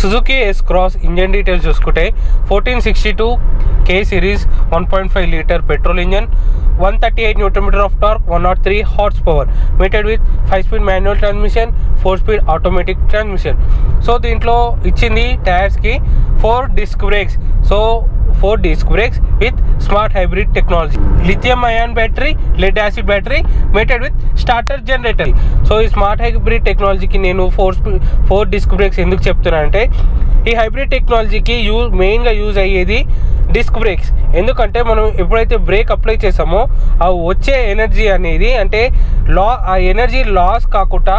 Suzuki S Cross engine details చూసుకుంటే 1462 K series 1.5 litre petrol engine, 138 Nm of torque, 103 horsepower, mated with 5-speed manual transmission, 4-speed automatic transmission. So దీంట్లో ఇచ్చింది టైర్స్కి 4 disc brakes. So 4 disc brakes with smart hybrid technology, lithium ion battery, lead acid battery, mated with starter generator. So ఈ smart hybrid టెక్నాలజీకి నేను 4 disc brakes ఎందుకు చెప్తున్నా అంటే, ఈ hybrid టెక్నాలజీకి మెయిన్గా యూజ్ అయ్యేది డిస్క్ బ్రేక్స్. ఎందుకంటే మనం ఎప్పుడైతే బ్రేక్ అప్లై చేసామో ఆ వచ్చే ఎనర్జీ అనేది అంటే ఆ ఎనర్జీ లాస్ కాకుండా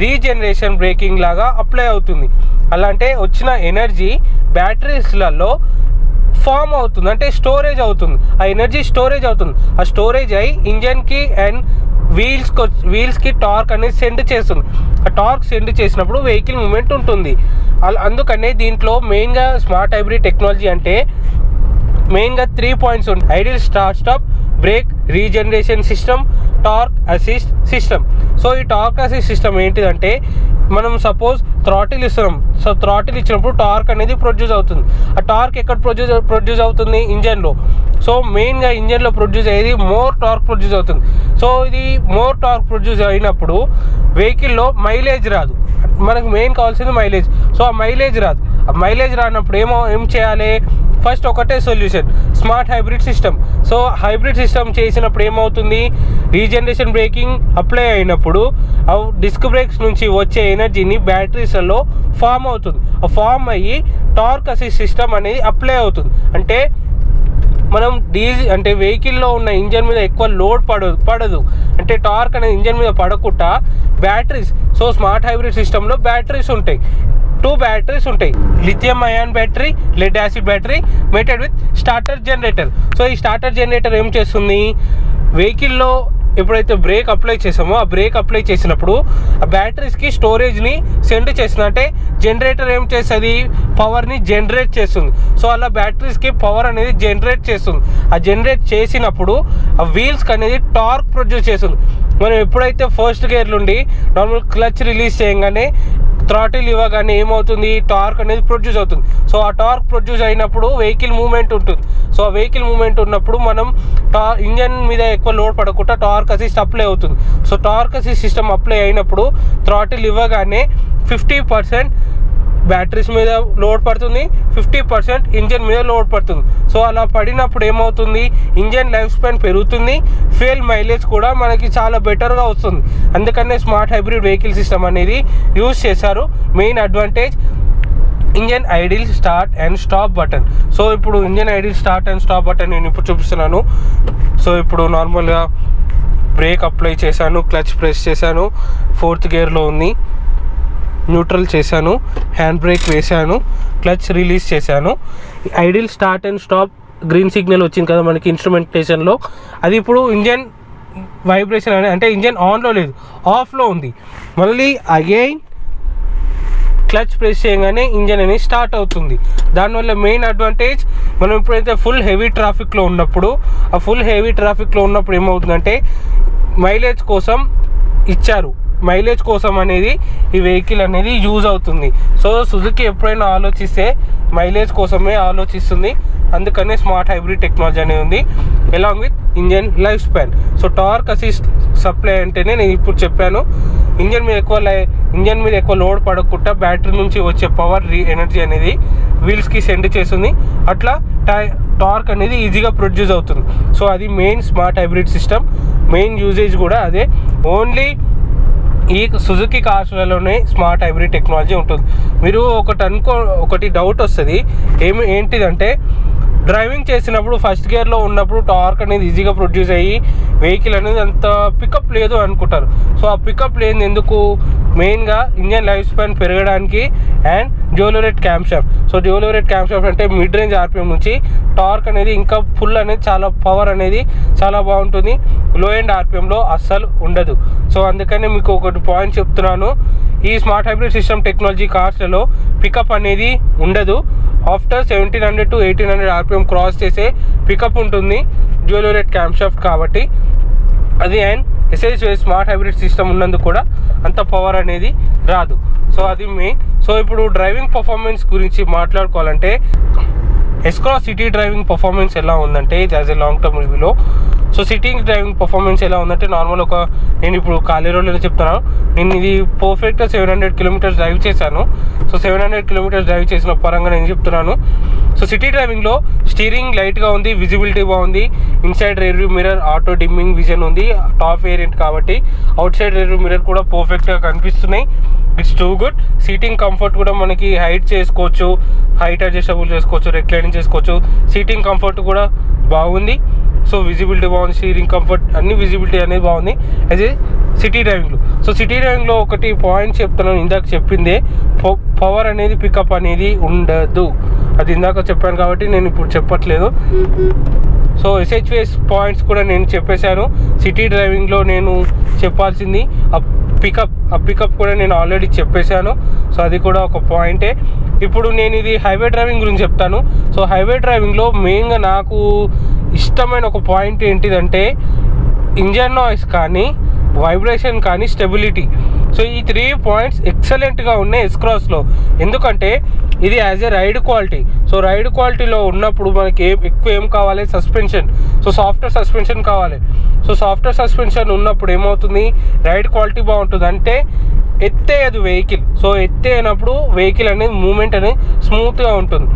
రీజనరేషన్ బ్రేకింగ్ లాగా అప్లై అవుతుంది. అలా అంటే వచ్చిన ఎనర్జీ బ్యాటరీస్లలో ఫామ్ అవుతుంది, అంటే స్టోరేజ్ అవుతుంది. ఆ ఎనర్జీ స్టోరేజ్ అవుతుంది. ఆ స్టోరేజ్ అయి ఇంజన్కి అండ్ వీల్స్కి టార్క్ అనేది సెండ్ చేస్తుంది. ఆ టార్క్ సెండ్ చేసినప్పుడు వెహికల్ మూమెంట్ ఉంటుంది. అందుకనే దీంట్లో మెయిన్గా స్మార్ట్ హైబ్రిడ్ టెక్నాలజీ అంటే మెయిన్గా 3 పాయింట్స్ ఉంటాయి: ideal start stop, break regeneration system, torque assist system. So ఈ టార్క్ అసిస్ట్ సిస్టమ్ ఏంటిదంటే, మనం సపోజ్ థ్రాటిల్ ఇస్తున్నాం. సో థ్రాటిల్ ఇచ్చినప్పుడు టార్క్ అనేది ప్రొడ్యూస్ అవుతుంది. ఆ టార్క్ ఎక్కడ ప్రొడ్యూస్ అవుతుంది? ఇంజన్లో. సో మెయిన్గా ఇంజన్లో ప్రొడ్యూస్ అయ్యేది మోర్ టార్క్ ప్రొడ్యూస్ అవుతుంది. సో ఇది మోర్ టార్క్ ప్రొడ్యూస్ అయినప్పుడు వెహికల్లో మైలేజ్ రాదు. మనకు మెయిన్ కావాల్సింది మైలేజ్. సో ఆ మైలేజ్ రాదు. ఆ మైలేజ్ రానప్పుడు ఏం చేయాలి? ఫస్ట్ ఒకటే solution, smart hybrid system. So hybrid system చేసినప్పుడు ఏమవుతుంది? రీజనరేషన్ బ్రేకింగ్ అప్లై అయినప్పుడు ఆ డిస్క్ బ్రేక్స్ నుంచి వచ్చే ఎనర్జీని బ్యాటరీస్లలో ఫామ్ అవుతుంది. ఆ ఫామ్ అయ్యి టార్క్ అసిస్ట్ సిస్టమ్ అనేది అప్లై అవుతుంది. అంటే మనం అంటే వెహికల్లో ఉన్న ఇంజన్ మీద ఎక్కువ లోడ్ పడదు. అంటే టార్క్ అనేది ఇంజన్ మీద పడకుండా బ్యాటరీస్. సో స్మార్ట్ హైబ్రిడ్ సిస్టంలో బ్యాటరీస్ ఉంటాయి. 2 బ్యాటరీస్ ఉంటాయి: lithium ion battery, lead acid battery, mated with starter generator. So ఈ స్టార్టర్ జనరేటర్ ఏం చేస్తుంది? వెహికల్లో ఎప్పుడైతే బ్రేక్ అప్లై చేసామో ఆ బ్రేక్ అప్లై చేసినప్పుడు ఆ బ్యాటరీస్కి స్టోరేజ్ని సెండ్ చేస్తుంది. అంటే జనరేటర్ ఏం చేస్తుంది? పవర్ని జనరేట్ చేస్తుంది. సో అలా బ్యాటరీస్కి పవర్ అనేది జనరేట్ చేస్తుంది. ఆ జనరేట్ చేసినప్పుడు ఆ వీల్స్కి అనేది టార్క్ ప్రొడ్యూస్ చేస్తుంది. మనం ఎప్పుడైతే ఫస్ట్ గేర్ నుండి నార్మల్ క్లచ్ రిలీజ్ చేయగానే థ్రాటిల్ ఇవ్వగానే ఏమవుతుంది? టార్క్ అనేది ప్రొడ్యూస్ అవుతుంది. సో ఆ టార్క్ ప్రొడ్యూస్ అయినప్పుడు వెహికల్ మూమెంట్ ఉంటుంది. సో ఆ వెహికల్ మూమెంట్ ఉన్నప్పుడు మనం ఇంజన్ మీద ఎక్కువ లోడ్ పడకుండా టార్క్ అసిస్ట్ అప్లై అవుతుంది. So torque assist system apply అయినప్పుడు థ్రాటిల్ ఇవ్వగానే 50% బ్యాటరీస్ మీద లోడ్ పడుతుంది, 50% ఇంజన్ మీద లోడ్ పడుతుంది. సో అలా పడినప్పుడు ఏమవుతుంది? ఇంజన్ లైఫ్ స్పాన్ పెరుగుతుంది, ఫ్యూయల్ మైలేజ్ కూడా మనకి చాలా బెటర్గా వస్తుంది. అందుకనే స్మార్ట్ హైబ్రిడ్ వెహికల్ సిస్టమ్ అనేది యూజ్ చేశారు. Main advantage engine idle start and stop button. So ఇప్పుడు engine idle start and stop button నేను ఇప్పుడు చూపిస్తున్నాను. సో ఇప్పుడు నార్మల్గా బ్రేక్ అప్లై చేశాను, క్లచ్ ప్రెస్ చేశాను, 4th గేర్లో ఉంది, న్యూట్రల్ చేశాను, హ్యాండ్ బ్రేక్ వేశాను, క్లచ్ రిలీజ్ చేశాను. Idle start and stop green signal వచ్చింది కదా మనకి ఇన్స్ట్రుమెంటేషన్లో, అది ఇప్పుడు ఇంజన్ వైబ్రేషన్ అంటే ఇంజన్ ఆన్లో లేదు, ఆఫ్లో ఉంది. మళ్ళీ అగైన్ క్లచ్ ప్రెస్ చేయగానే ఇంజన్ అనేది స్టార్ట్ అవుతుంది. దానివల్ల మెయిన్ అడ్వాంటేజ్, మనం ఎప్పుడైతే ఫుల్ హెవీ ట్రాఫిక్లో ఉన్నప్పుడు ఏమవుతుందంటే మైలేజ్ కోసం ఇచ్చారు. మైలేజ్ కోసం అనేది ఈ వెహికల్ అనేది యూజ్ అవుతుంది. సో సుజుకి ఎప్పుడైనా ఆలోచిస్తే మైలేజ్ కోసమే ఆలోచిస్తుంది. అందుకనే స్మార్ట్ హైబ్రిడ్ టెక్నాలజీ అనేది ఉంది, along with engine life span. So torque assist supply అంటేనే నేను ఇప్పుడు చెప్పాను, ఇంజన్ మీద ఎక్కువ లోడ్ పడకుండా బ్యాటరీ నుంచి వచ్చే పవర్ ఎనర్జీ అనేది వీల్స్కి సెండ్ చేస్తుంది. అట్లా టార్క్ అనేది ఈజీగా ప్రొడ్యూస్ అవుతుంది. సో అది main smart hybrid system. Main usage కూడా అదే. ఓన్లీ ఈ సుజుకి కార్స్లలోనే స్మార్ట్ హైబ్రిడ్ టెక్నాలజీ ఉంటుంది. మీరు ఒకటి డౌట్ వస్తుంది, ఏంటిదంటే డ్రైవింగ్ చేసినప్పుడు ఫస్ట్ గేర్లో ఉన్నప్పుడు టార్క్ అనేది ఈజీగా ప్రొడ్యూస్ అయ్యి వెహికల్ అనేది అంత పికప్ లేదు అనుకుంటారు. సో ఆ పికప్ లేని ఎందుకు? మెయిన్గా ఇంజన్ లైఫ్ స్పాన్ పెరగడానికి and dual rate cam shaft. So dual rate cam shaft అంటే మిడ్ రేంజ్ ఆర్పిఎం నుంచి టార్క్ అనేది ఇంకా ఫుల్ అనేది చాలా పవర్ అనేది చాలా బాగుంటుంది. లో ఎండ్ ఆర్పిఎంలో అస్సలు ఉండదు. సో అందుకనే మీకు ఒకటి పాయింట్ చెప్తున్నాను, ఈ స్మార్ట్ హైబ్రిడ్ సిస్టమ్ టెక్నాలజీ కార్స్లలో పికప్ అనేది ఉండదు. ఆఫ్టర్ 1700 to 1800 ఆర్పిఎం క్రాస్ చేసే పికప్ ఉంటుంది డ్యూయల్ రేట్ క్యామ్ షాఫ్ట్ కాబట్టి. అది and SI smart hybrid system ఉన్నందుకు కూడా అంత పవర్ అనేది రాదు. సో అది మెయిన్. సో ఇప్పుడు డ్రైవింగ్ పర్ఫార్మెన్స్ గురించి మాట్లాడుకోవాలంటే S-Cross సిటీ డ్రైవింగ్ పర్ఫార్మెన్స్ ఎలా ఉందంటే ఇది యాజ్ ఎ లాంగ్ టర్మ్ రివ్యూలో. సో సిటీ డ్రైవింగ్ పర్ఫార్మెన్స్ ఎలా ఉందంటే నార్మల్ నేను ఇప్పుడు ఖాళీ రోడ్లో చెప్తున్నాను. నేను ఇది పర్ఫెక్ట్గా 700 కిలోమీటర్స్ డ్రైవ్ చేశాను. సో 700 కిలోమీటర్స్ డ్రైవ్ చేసిన పరంగా నేను చెప్తున్నాను. సో సిటీ డ్రైవింగ్లో స్టీరింగ్ లైట్గా ఉంది, విజిబిలిటీ బాగుంది, inside rear view mirror auto dimming vision ఉంది, టాప్ వేరియంట్ కాబట్టి outside rear view mirror కూడా పర్ఫెక్ట్గా కనిపిస్తున్నాయి. It's too good. Seating comfort కూడా మనకి హైట్ చేసుకోవచ్చు, హైట్ అడ్జస్టబుల్ చేసుకోవచ్చు, రెక్లైనింగ్ చేసుకోవచ్చు. సీటింగ్ కంఫర్ట్ కూడా బాగుంది. సో విజిబిలిటీ బాగుంది, స్టీరింగ్ కంఫర్ట్ అన్ని విజిబిలిటీ అనేది బాగుంది యాజ్ ఏ సిటీ డ్రైవింగ్లో. సో సిటీ డ్రైవింగ్లో ఒకటి పాయింట్ చెప్తున్నాను, ఇందాక చెప్పిందే పవర్ అనేది పికప్ అనేది ఉండదు. అది ఇందాక చెప్పాను కాబట్టి నేను ఇప్పుడు చెప్పట్లేదు. సో SHVS పాయింట్స్ కూడా నేను చెప్పేశాను. సిటీ డ్రైవింగ్లో నేను చెప్పాల్సింది ఆ పికప్ కూడా నేను ఆల్రెడీ చెప్పేశాను. సో అది కూడా ఒక పాయింటే. ఇప్పుడు నేను ఇది హైవే డ్రైవింగ్ గురించి చెప్తాను. సో హైవే డ్రైవింగ్లో మెయిన్గా నాకు ఇష్టమైన ఒక పాయింట్ ఏంటిదంటే ఇంజన్ నాయిస్ కానీ, వైబ్రేషన్ కానీ, స్టెబిలిటీ. సో ఈ 3 పాయింట్స్ ఎక్సలెంట్గా ఉన్నాయి S-Crossలో. ఎందుకంటే ఇది as a ride quality. So ride క్వాలిటీలో ఉన్నప్పుడు మనకి ఎక్కువ ఏం కావాలి, సస్పెన్షన్. సో సాఫ్ట్వేర్ సస్పెన్షన్ కావాలి. సో సాఫ్ట్వేర్ సస్పెన్షన్ ఉన్నప్పుడు ఏమవుతుంది, రైడ్ క్వాలిటీ బాగుంటుంది. అంటే ఎత్తేయదు వెహికల్. సో ఎత్తేనప్పుడు వెహికల్ అనేది మూమెంట్ అనేది స్మూత్గా ఉంటుంది.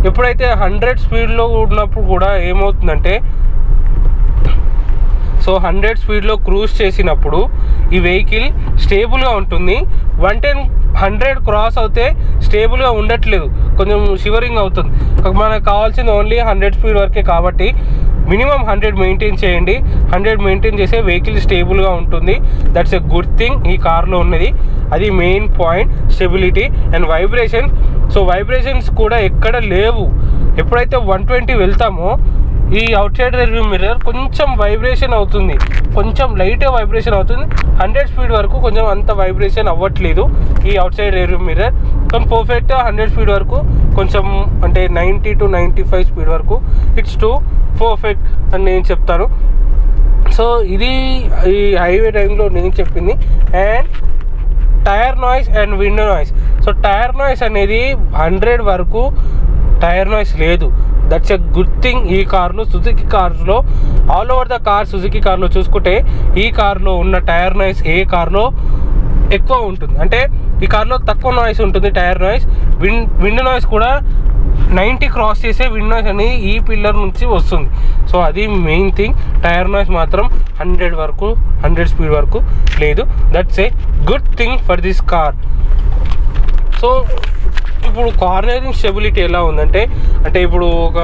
ఎప్పుడైతే 100 స్పీడ్లో ఉన్నప్పుడు కూడా ఏమవుతుందంటే, సో 100 స్పీడ్లో క్రూజ్ చేసినప్పుడు ఈ వెహికల్ స్టేబుల్గా ఉంటుంది. 110 క్రాస్ అవుతే స్టేబుల్గా ఉండట్లేదు, కొంచెం షివరింగ్ అవుతుంది. మనకు కావాల్సింది ఓన్లీ 100 స్పీడ్ వరకే కాబట్టి మినిమం 100 మెయింటైన్ చేయండి. 100 మెయింటైన్ చేసే వెహికల్ స్టేబుల్గా ఉంటుంది. దట్స్ ఎ గుడ్ థింగ్ ఈ కార్లో ఉన్నది. అది main point, stability and vibration. So vibrations కూడా ఎక్కడ లేవు. ఎప్పుడైతే 120 వెళ్తామో ఈ out side rear view mirror కొంచెం వైబ్రేషన్ అవుతుంది, కొంచెం లైట్గా వైబ్రేషన్ అవుతుంది. 100 స్పీడ్ వరకు కొంచెం అంత వైబ్రేషన్ అవ్వట్లేదు ఈ out side rear view mirror. కానీ పర్ఫెక్ట్గా 100 స్పీడ్ వరకు కొంచెం అంటే 90 to 95 స్పీడ్ వరకు ఇట్స్ టూ పర్ఫెక్ట్ అని నేను చెప్తాను. సో ఇది ఈ హైవే డ్రైవింగ్లో నేను చెప్పింది. And tyre noise and window noise. So tyre noise అనేది 100 వరకు టైర్ నాయిస్ లేదు. దట్స్ ఎ గుడ్ థింగ్ ఈ కార్లో. సుజుకి కార్స్లో all over the car Suzuki కార్లో చూసుకుంటే ఈ కార్లో ఉన్న టైర్ నాయిస్ ఏ కార్లో ఎక్కువ ఉంటుంది. అంటే ఈ కార్లో తక్కువ నాయిస్ ఉంటుంది టైర్ నాయిస్. విండ్ నాయిస్ కూడా 90 క్రాస్ చేసే విండ్ నాయిస్ అనేది ఈ పిల్లర్ నుంచి వస్తుంది. సో అది మెయిన్ థింగ్. టైర్ నాయిస్ మాత్రం 100 స్పీడ్ వరకు లేదు. That's a good thing for this car. So ఇప్పుడు కార్నరింగ్ స్టెబిలిటీ ఎలా ఉందంటే, అంటే ఇప్పుడు ఒక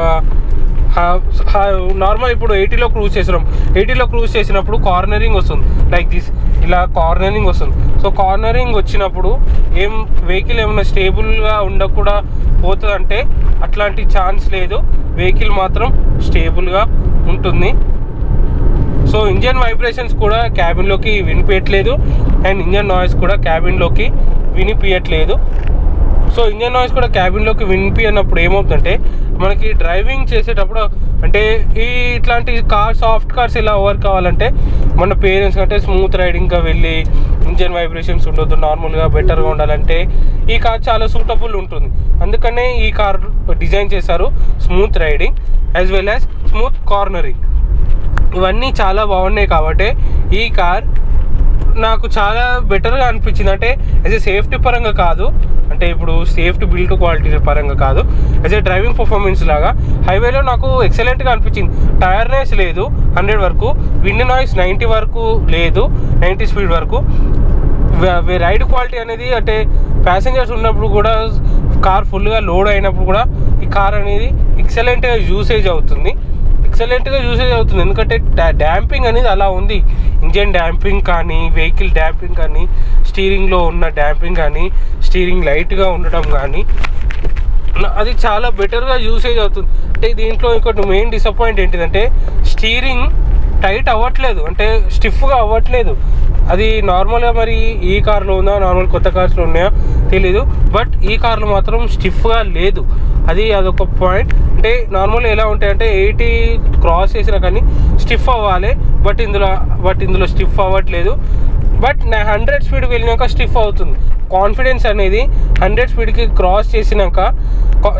నార్మల్ ఇప్పుడు 80లో క్రూజ్ చేసినాం. 80లో క్రూజ్ చేసినప్పుడు కార్నరింగ్ వస్తుంది లైక్ దిస్, ఇలా కార్నరింగ్ వస్తుంది. సో కార్నరింగ్ వచ్చినప్పుడు వెహికల్ ఏమైనా స్టేబుల్గా ఉండకుండా పోతుందంటే అట్లాంటి ఛాన్స్ లేదు. వెహికల్ మాత్రం స్టేబుల్గా ఉంటుంది. సో ఇంజన్ వైబ్రేషన్స్ కూడా క్యాబిన్లోకి వినిపించట్లేదు అండ్ ఇంజన్ నాయిస్ కూడా క్యాబిన్లోకి వినిపించట్లేదు. సో ఇంజన్ నాయిస్ కూడా క్యాబిన్లోకి వినిపించినప్పుడు ఏమవుతుందంటే మనకి డ్రైవింగ్ చేసేటప్పుడు అంటే ఇట్లాంటి సాఫ్ట్ కార్స్ ఎలా ఓవర్ కావాలంటే మన పేరెంట్స్ కంటే స్మూత్ రైడింగ్గా వెళ్ళి ఇంజన్ వైబ్రేషన్స్ ఉండొద్దు, నార్మల్గా బెటర్గా ఉండాలంటే ఈ కార్ చాలా సూటబుల్ ఉంటుంది. అందుకనే ఈ కార్ డిజైన్ చేశారు. Smooth riding as well as smooth cornering ఇవన్నీ చాలా బాగున్నాయి కాబట్టి ఈ కార్ నాకు చాలా బెటర్గా అనిపించింది. అంటే యాజ్ ఏ సేఫ్టీ పరంగా కాదు, అంటే ఇప్పుడు సేఫ్టీ బిల్డ్ క్వాలిటీ పరంగా కాదు, యాజ్ ఏ డ్రైవింగ్ పర్ఫార్మెన్స్ లాగా హైవేలో నాకు ఎక్సలెంట్గా అనిపించింది. టైర్ నాయిస్ లేదు 100 వరకు, విండ్ నాయిస్ 90 వరకు లేదు, 90 స్పీడ్ వరకు. రైడ్ క్వాలిటీ అనేది అంటే ప్యాసింజర్స్ ఉన్నప్పుడు కూడా కార్ ఫుల్గా లోడ్ అయినప్పుడు కూడా ఈ కార్ అనేది ఎక్సలెంట్గా యూసేజ్ అవుతుంది. ఎందుకంటే డ్యాంపింగ్ అనేది అలా ఉంది. ఇంజన్ డ్యాంపింగ్ కానీ, వెహికల్ డ్యాంపింగ్ కానీ, స్టీరింగ్లో ఉన్న డ్యాంపింగ్ కానీ, స్టీరింగ్ లైట్గా ఉండడం కానీ అది చాలా బెటర్గా యూసేజ్ అవుతుంది. అంటే దీంట్లో ఇంకోటి మెయిన్ డిసప్పాయింట్ ఏంటిదంటే స్టీరింగ్ టైట్ అవ్వట్లేదు, అంటే స్టిఫ్గా అవ్వట్లేదు. అది నార్మల్గా మరి ఈ కార్లో ఉందా, నార్మల్ కొత్త కార్స్లో ఉన్నాయో తెలీదు, బట్ ఈ కార్లో మాత్రం స్టిఫ్గా లేదు. అదొక పాయింట్. అంటే నార్మల్గా ఎలా ఉంటాయంటే 80 క్రాస్ చేసినా కానీ స్టిఫ్ అవ్వాలి, బట్ ఇందులో స్టిఫ్ అవ్వట్లేదు. బట్ నా 100 స్పీడ్కి వెళ్ళినాక స్టిఫ్ అవుతుంది. కాన్ఫిడెన్స్ అనేది 100 స్పీడ్కి క్రాస్ చేసినాక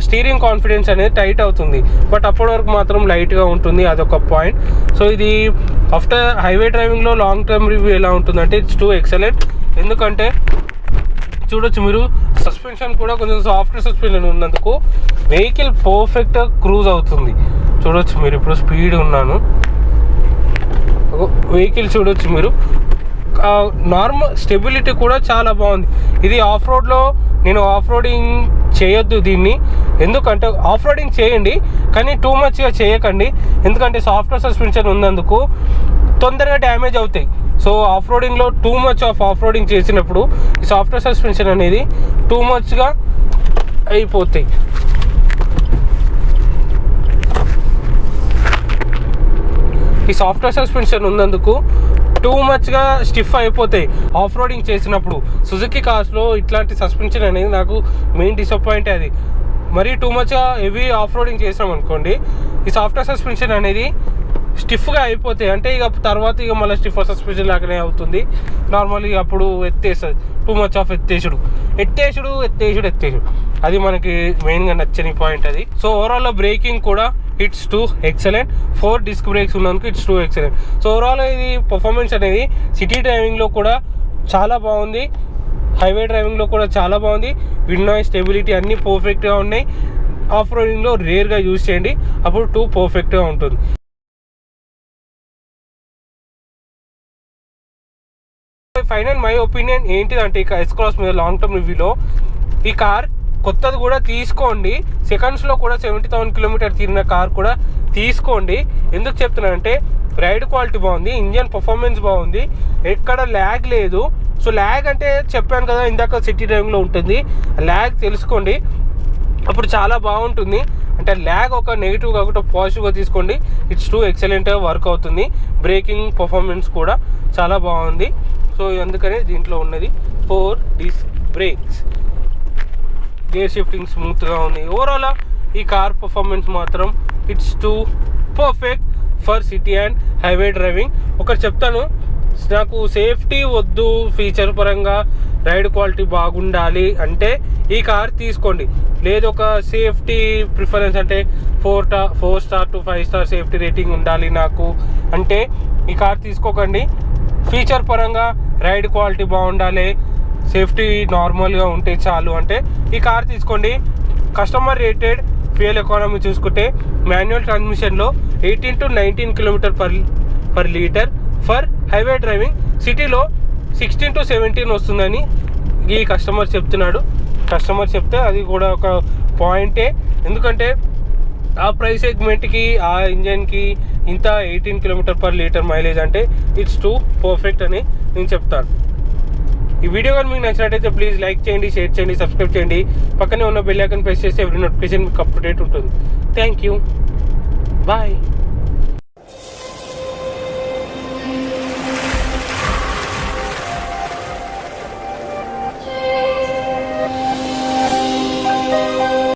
స్టీరింగ్ కాన్ఫిడెన్స్ అనేది టైట్ అవుతుంది. బట్ అప్పటి వరకు మాత్రం లైట్గా ఉంటుంది, అదొక పాయింట్. సో ఇది ఆఫ్టర్ హైవే డ్రైవింగ్లో లాంగ్ టర్మ్ రివ్యూ ఎలా ఉంటుందంటే ఇట్స్ టూ ఎక్సలెంట్. ఎందుకంటే చూడొచ్చు మీరు, సస్పెన్షన్ కూడా కొంచెం సాఫ్ట్ సస్పెన్షన్ ఉన్నందుకు వెహికల్ పర్ఫెక్ట్గా క్రూజ్ అవుతుంది. చూడొచ్చు మీరు, ఇప్పుడు స్పీడ్ ఉన్నాను, వెహికల్ చూడొచ్చు మీరు. నార్మల్ స్టెబిలిటీ కూడా చాలా బాగుంది. ఇది ఆఫ్ రోడ్లో నేను ఆఫ్ రోడింగ్ చేయొద్దు దీన్ని, ఎందుకంటే ఆఫ్ రోడింగ్ చేయండి కానీ టూ మచ్గా చేయకండి. ఎందుకంటే సాఫ్ట్వేర్ సస్పెన్షన్ ఉన్నందుకు తొందరగా డ్యామేజ్ అవుతాయి. సో ఆఫ్ రోడింగ్లో టూ మచ్ ఆఫ్ రోడింగ్ చేసినప్పుడు ఈ సాఫ్ట్వేర్ సస్పెన్షన్ అనేది టూ మచ్గా అయిపోతాయి. ఈ సాఫ్ట్వేర్ సస్పెన్షన్ ఉన్నందుకు టూ మచ్గా స్టిఫ్ అయిపోతాయి ఆఫ్ రోడింగ్ చేసినప్పుడు. సుజుకి కార్స్లో ఇట్లాంటి సస్పెన్షన్ అనేది నాకు మెయిన్ డిసప్పాయింట్. అది మరీ టూ మచ్గా హెవీ ఆఫ్ రోడింగ్ చేసినాం అనుకోండి, ఈ సాఫ్ట్వేర్ సస్పెన్షన్ అనేది స్టిఫ్గా అయిపోతాయి. అంటే ఇక తర్వాత ఇక మళ్ళీ స్టిఫ్ సస్పెన్షన్ లాగానే అవుతుంది. నార్మల్గా అప్పుడు ఎత్తేస్తుంది, టూ మచ్ ఆఫ్ ఎత్తేసుడు అది మనకి మెయిన్గా నచ్చని పాయింట్ అది. సో ఓవరాల్ బ్రేకింగ్ కూడా it's too excellent. 4 disc brakes ఉన్నందుకు it's too excellent. So overall ఇది పర్ఫార్మెన్స్ అనేది సిటీ డ్రైవింగ్లో కూడా చాలా బాగుంది, హైవే డ్రైవింగ్లో కూడా చాలా బాగుంది. విండ్ నాయిస్, స్టెబిలిటీ అన్నీ పర్ఫెక్ట్గా ఉన్నాయి. ఆఫ్ రోడింగ్లో రేర్గా యూజ్ చేయండి, అప్పుడు టూ పర్ఫెక్ట్గా ఉంటుంది. ఫైనల్ మై ఒపీనియన్ ఏంటిదంటే, ఇక ఎస్ క్రాస్ మీద లాంగ్ టర్మ్ రివ్యూలో ఈ కార్ కొత్తది కూడా తీసుకోండి. సెకండ్స్లో కూడా 70,000 కిలోమీటర్ తిరిగిన కార్ కూడా తీసుకోండి. ఎందుకు చెప్తున్నానంటే రైడ్ క్వాలిటీ బాగుంది, ఇంజన్ పర్ఫార్మెన్స్ బాగుంది, ఎక్కడ ల్యాగ్ లేదు. సో ల్యాగ్ అంటే చెప్పాను కదా ఇందాక సిటీ డ్రైవింగ్లో ఉంటుంది, ల్యాగ్ తెలుసుకోండి, అప్పుడు చాలా బాగుంటుంది. అంటే ల్యాగ్ ఒక నెగిటివ్ కాకుండా పాజిటివ్గా తీసుకోండి. ఇట్స్ టూ ఎక్సలెంట్గా వర్క్ అవుతుంది. బ్రేకింగ్ పర్ఫార్మెన్స్ కూడా చాలా బాగుంది. సో అందుకనే దీంట్లో ఉన్నది 4 డిస్క్ బ్రేక్స్. గేర్ షిఫ్టింగ్ స్మూత్గా ఉంది. ఓవరాల్ ఈ కార్ పర్ఫార్మెన్స్ మాత్రం it's too perfect for city and highway driving. ఒకటి చెప్తాను, నాకు సేఫ్టీ వద్దు, ఫీచర్ పరంగా రైడ్ క్వాలిటీ బాగుండాలి అంటే ఈ కార్ తీసుకోండి. లేదు ఒక సేఫ్టీ ప్రిఫరెన్స్ అంటే 4 star to 5 star safety rating ఉండాలి నాకు అంటే ఈ కార్ తీసుకోకండి. ఫీచర్ పరంగా రైడ్ క్వాలిటీ బాగుండాలి, సేఫ్టీ నార్మల్గా ఉంటే చాలు అంటే ఈ కార్ తీసుకోండి. కస్టమర్ రేటెడ్ ఫ్యూయల్ ఎకానమీ చూసుకుంటే మాన్యువల్ ట్రాన్స్మిషన్లో 18 to 19 kilometre per litre for highway driving. సిటీలో 16 to 17 వస్తుందని ఈ కస్టమర్ చెప్తున్నాడు. కస్టమర్ చెప్తే అది కూడా ఒక పాయింటే, ఎందుకంటే ఆ ప్రైస్ సెగ్మెంట్కి ఆ ఇంజన్కి ఇంత 18 కిలోమీటర్ పర్ లీటర్ మైలేజ్ అంటే ఇట్స్ టూ పర్ఫెక్ట్ అని నేను చెప్తాను. ఈ వీడియో కానీ మీకు నచ్చినట్టయితే ప్లీజ్ లైక్ చేయండి, షేర్ చేయండి, సబ్స్క్రైబ్ చేయండి. పక్కనే ఉన్న బెల్ ఐకాన్ ప్రెస్ చేస్తే ఎవ్రీ నోటిఫికేషన్ మీకు అప్ టు డేట్ ఉంటుంది. Thank you, bye.